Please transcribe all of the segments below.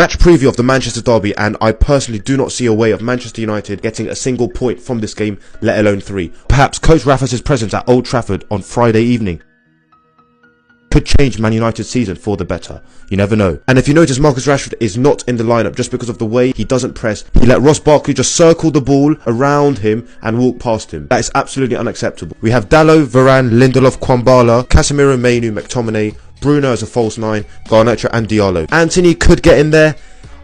Match preview of the Manchester derby, and I personally do not see a way of Manchester United getting a single point from this game, let alone 3. Perhaps Coach Rafa's presence at Old Trafford on Friday evening could change Man United's season for the better. You never know. And if you notice, Marcus Rashford is not in the lineup just because of the way he doesn't press. He let Ross Barkley just circle the ball around him and walk past him. That is absolutely unacceptable. We have Dalot, Varane, Lindelof, Kwambala, Casemiro, Mainoo, McTominay, Bruno as a false 9, Garnacho and Diallo. Antony could get in there.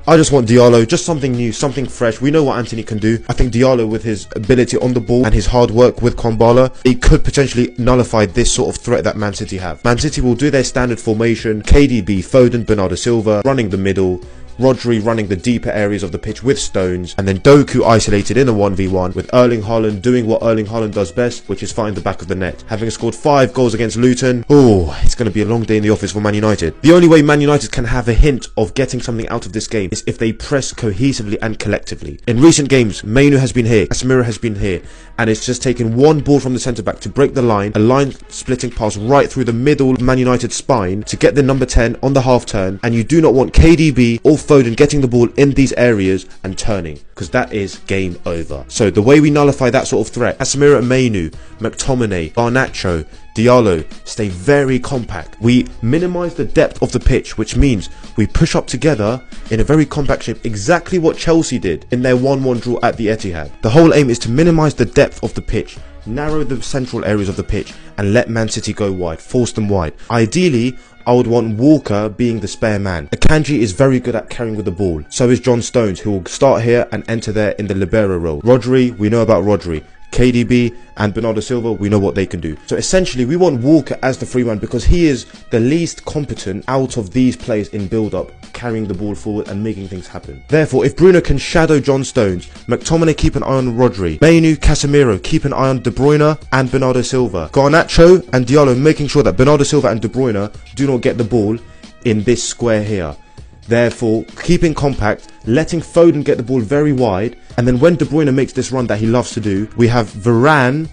I just want Diallo, just something new, something fresh. We know what Antony can do. I think Diallo, with his ability on the ball and his hard work with Kwambala, it could potentially nullify this sort of threat that Man City have. Man City will do their standard formation: KDB, Foden, Bernardo Silva running the middle, Rodri running the deeper areas of the pitch with Stones, and then Doku isolated in a 1v1 with Erling Haaland doing what Erling Haaland does best, which is find the back of the net. Having scored 5 goals against Luton, it's going to be a long day in the office for Man United. The only way Man United can have a hint of getting something out of this game is if they press cohesively and collectively. In recent games, Mainoo has been here, Casemiro has been here, and it's just taken one ball from the centre-back to break the line, a line-splitting pass right through the middle of Man United's spine to get the number 10 on the half-turn, and you do not want KDB or Foden getting the ball in these areas and turning, because that is game over. So the way we nullify that sort of threat: Casemiro and Mainoo, McTominay, Garnacho, Diallo, stay very compact. We minimise the depth of the pitch, which means we push up together in a very compact shape, exactly what Chelsea did in their 1-1 draw at the Etihad. The whole aim is to minimise the depth of the pitch, narrow the central areas of the pitch, and let Man City go wide, force them wide. Ideally, I would want Walker being the spare man. Akanji is very good at carrying with the ball. So is John Stones, who will start here and enter there in the libero role. Rodri, we know about Rodri. KDB and Bernardo Silva, we know what they can do. So essentially, we want Walker as the free man because he is the least competent out of these players in build-up, carrying the ball forward and making things happen. Therefore, if Bruno can shadow John Stones, McTominay keep an eye on Rodri, Mainoo, Casemiro keep an eye on De Bruyne and Bernardo Silva, Garnacho and Diallo making sure that Bernardo Silva and De Bruyne do not get the ball in this square here. Therefore, keeping compact, letting Foden get the ball very wide, and then when De Bruyne makes this run that he loves to do, we have Varane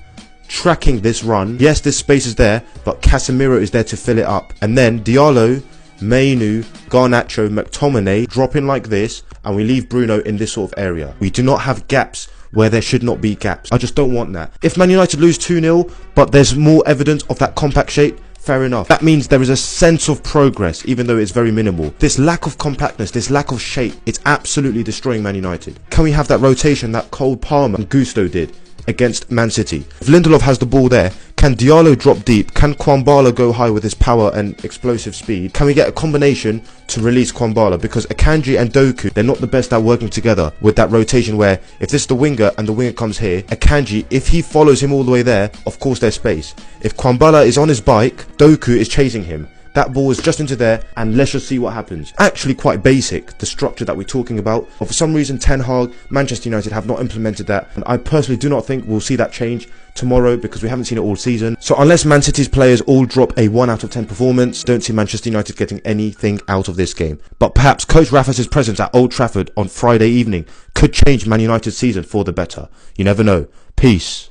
tracking this run. Yes, this space is there, but Casemiro is there to fill it up. And then Diallo, Mainoo, Garnacho, McTominay drop in like this, and we leave Bruno in this sort of area. We do not have gaps where there should not be gaps. I just don't want that. If Man United lose 2-0, but there's more evidence of that compact shape, fair enough. That means there is a sense of progress, even though it's very minimal. This lack of compactness, this lack of shape, it's absolutely destroying Man United. Can we have that rotation that Cole Palmer and Gusto did against Man City? If Lindelof has the ball there, can Diallo drop deep? Can Kwambala go high with his power and explosive speed? Can we get a combination to release Kwambala? Because Akanji and Doku, they're not the best at working together with that rotation where if this is the winger and the winger comes here, Akanji, if he follows him all the way there, of course there's space. If Kwambala is on his bike, Doku is chasing him. That ball is just into there, and let's just see what happens. Actually quite basic, the structure that we're talking about. But for some reason, Ten Hag, Manchester United have not implemented that. And I personally do not think we'll see that change tomorrow because we haven't seen it all season. So unless Man City's players all drop a 1 out of 10 performance, don't see Manchester United getting anything out of this game. But perhaps Coach Rafa's presence at Old Trafford on Friday evening could change Man United's season for the better. You never know. Peace.